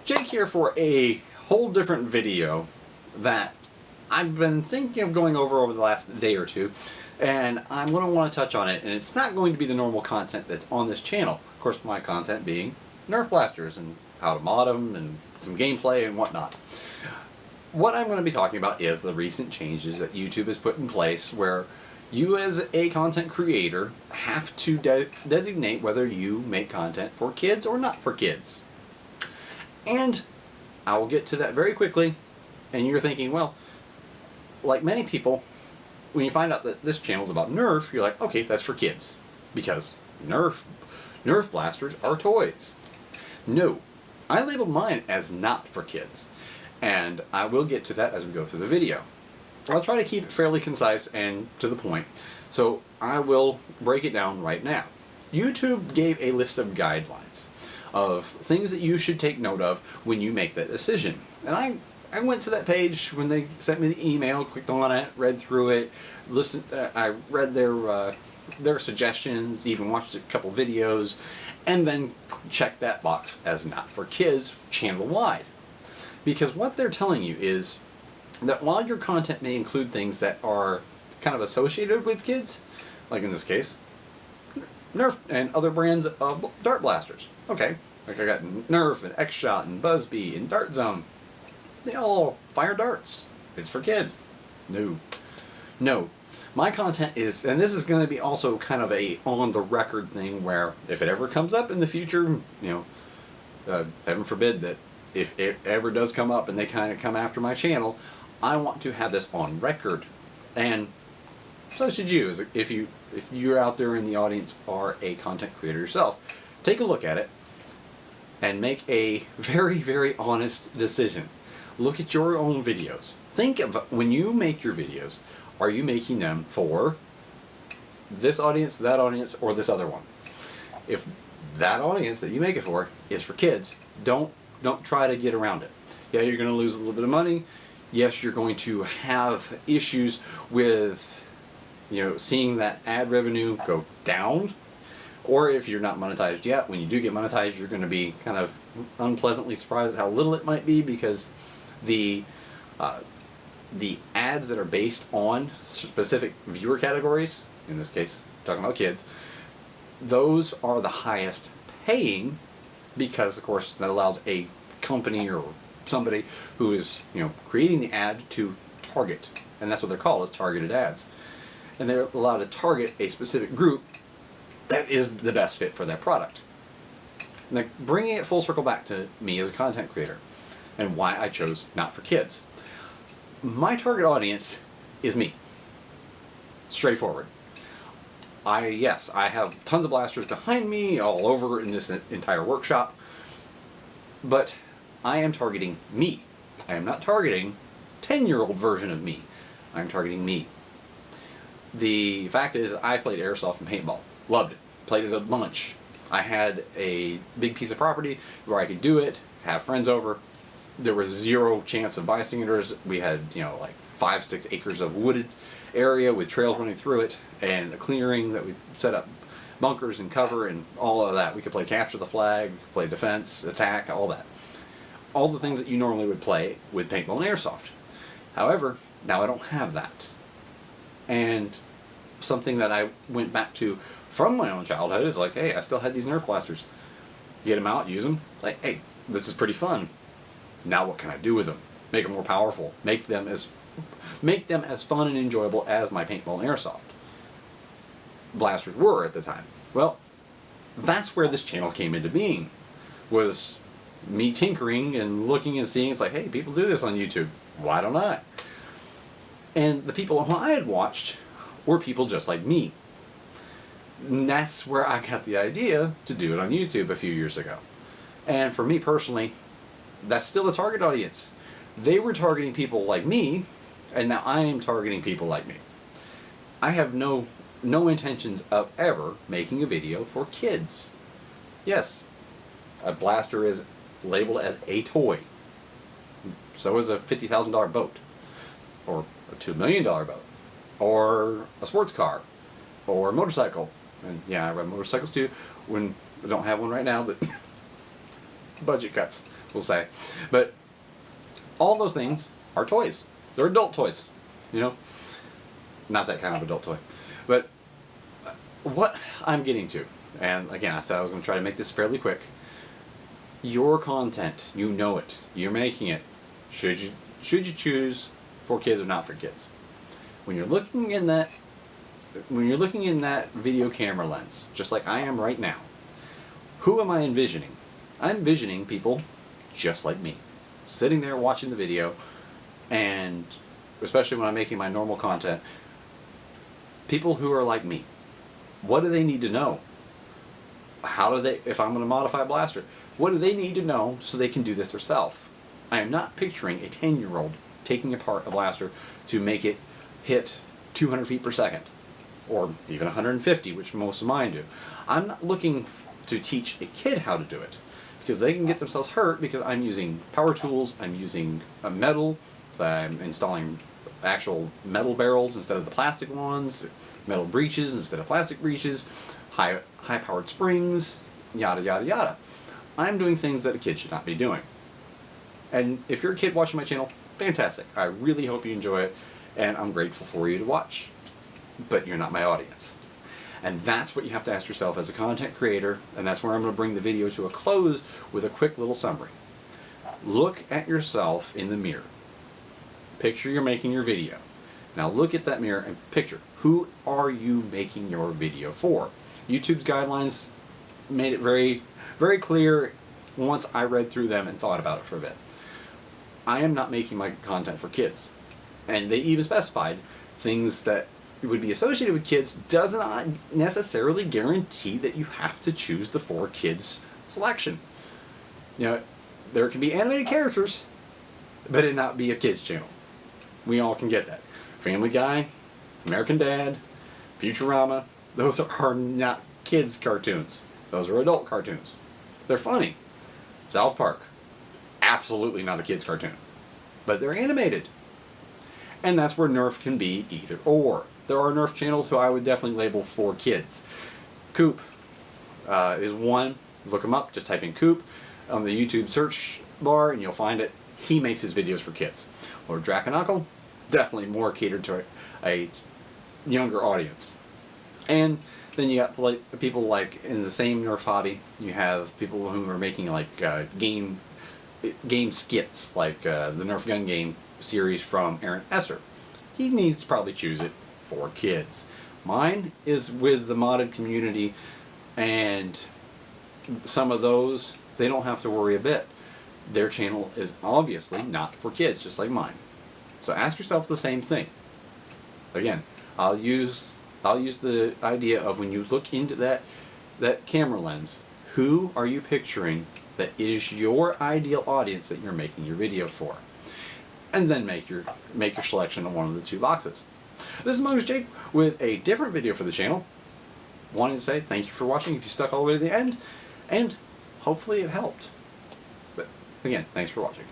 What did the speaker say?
Jake here for a whole different video that I've been thinking of going over the last day or two, and I'm going to want to touch on it, and it's not going to be the normal content that's on this channel. Of course, my content being Nerf blasters and how to mod them and some gameplay and whatnot. What I'm going to be talking about is the recent changes that YouTube has put in place where you as a content creator have to designate whether you make content for kids or not for kids. And I will get to that very quickly, and you're thinking, well, like many people, when you find out that this channel is about Nerf, you're like, okay, that's for kids, because Nerf blasters are toys. No, I labeled mine as not for kids, and I will get to that as we go through the video. I'll try to keep it fairly concise and to the point, so I will break it down right now. YouTube gave a list of guidelines of things that you should take note of when you make that decision. And I went to that page when they sent me the email, clicked on it, read through it, I read their suggestions, even watched a couple videos, and then checked that box as not for kids channel-wide. Because what they're telling you is that while your content may include things that are kind of associated with kids, like in this case, Nerf and other brands of dart blasters. Okay, like I got Nerf and X-Shot and Buzzbee and Dart Zone. They all fire darts. It's for kids. No. No. My content is, and this is going to be also kind of a on-the-record thing where if it ever comes up in the future, you know, heaven forbid that if it ever does come up and they kind of come after my channel, I want to have this on record. And so should you, if you're out there in the audience are a content creator yourself. Take a look at it and make a very, very honest decision. Look at your own videos. Think of when you make your videos, are you making them for this audience, that audience, or this other one? If that audience that you make it for is for kids, don't try to get around it. Yeah, you're going to lose a little bit of money. Yes, you're going to have issues with, you know, seeing that ad revenue go down. Or if you're not monetized yet, when you do get monetized, you're going to be kind of unpleasantly surprised at how little it might be, because the ads that are based on specific viewer categories, in this case talking about kids, those are the highest paying, because of course that allows a company or somebody who is, you know, creating the ad to target, and that's what they're called, is targeted ads, and they're allowed to target a specific group that is the best fit for that product. Now, bringing it full circle back to me as a content creator and why I chose not for kids. My target audience is me. Straightforward. Yes, I have tons of blasters behind me all over in this entire workshop, but I am targeting me. I am not targeting 10-year-old version of me. I'm targeting me. The fact is, I played airsoft and paintball. Loved it. Played it a bunch. I had a big piece of property where I could do it, have friends over. There was zero chance of bystanders. We had, you know, like 5-6 acres of wooded area with trails running through it, and a clearing that we set up bunkers and cover and all of that. We could play capture the flag, we could play defense, attack, all that. All the things that you normally would play with paintball and airsoft. However, now I don't have that. And something that I went back to from my own childhood is like, hey, I still had these Nerf blasters. Get them out, use them. Like, hey, this is pretty fun. Now what can I do with them? Make them more powerful. Make them as fun and enjoyable as my paintball and airsoft blasters were at the time. Well, that's where this channel came into being. Was me tinkering and looking and seeing, it's like, hey, people do this on YouTube. Why don't I? And the people who I had watched were people just like me. And that's where I got the idea to do it on YouTube a few years ago. And for me personally, that's still a target audience. They were targeting people like me, and now I am targeting people like me. I have no intentions of ever making a video for kids. Yes, a blaster is labeled as a toy. So is a $50,000 boat, or a $2 million boat, or a sports car, or a motorcycle. And yeah, I ride motorcycles too. When I don't have one right now, but budget cuts. we'll say. But all those things are toys. They're adult toys, you know? Not that kind of adult toy. But what I'm getting to, and again, I said I was going to try to make this fairly quick. Your content, you know it. You're making it. Should you choose for kids or not for kids? When you're looking in that video camera lens, just like I am right now, who am I envisioning? I'm envisioning people just like me, sitting there watching the video, and especially when I'm making my normal content, people who are like me. What do they need to know? How do they, if I'm going to modify a blaster, what do they need to know so they can do this themselves? I am not picturing a 10-year-old taking apart a blaster to make it hit 200 feet per second, or even 150, which most of mine do. I'm not looking to teach a kid how to do it, because they can get themselves hurt because I'm using power tools, I'm using a metal, so I'm installing actual metal barrels instead of the plastic ones, metal breeches instead of plastic breeches, high-powered springs, yada yada yada. I'm doing things that a kid should not be doing. And if you're a kid watching my channel, fantastic. I really hope you enjoy it, and I'm grateful for you to watch. But you're not my audience. And that's what you have to ask yourself as a content creator, and that's where I'm going to bring the video to a close with a quick little summary. Look at yourself in the mirror. Picture you're making your video. Now look at that mirror and picture, who are you making your video for? YouTube's guidelines made it very, very clear once I read through them and thought about it for a bit. I am not making my content for kids. And they even specified things that would be associated with kids does not necessarily guarantee that you have to choose the for kids selection. You know, there can be animated characters, but it not be a kids channel. We all can get that. Family Guy, American Dad, Futurama, those are not kids cartoons. Those are adult cartoons. They're funny. South Park, absolutely not a kids cartoon, but they're animated. And that's where Nerf can be either or. There are Nerf channels who I would definitely label for kids. Coop is one. Look him up. Just type in Coop on the YouTube search bar and you'll find it. He makes his videos for kids. Lord Drakenuncle, definitely more catered to a younger audience. And then you got people like in the same Nerf hobby. You have people who are making like game skits, like the Nerf gun game series from Aaron Esser. He needs to probably choose it for kids. Mine is with the modded community, and some of those, they don't have to worry a bit. Their channel is obviously not for kids, just like mine. So ask yourself the same thing. Again, I'll use the idea of when you look into that camera lens, who are you picturing that is your ideal audience that you're making your video for? And then make your selection of one of the two boxes. This is Mongoose Jake with a different video for the channel. Wanted to say thank you for watching if you stuck all the way to the end, and hopefully it helped. But again, thanks for watching.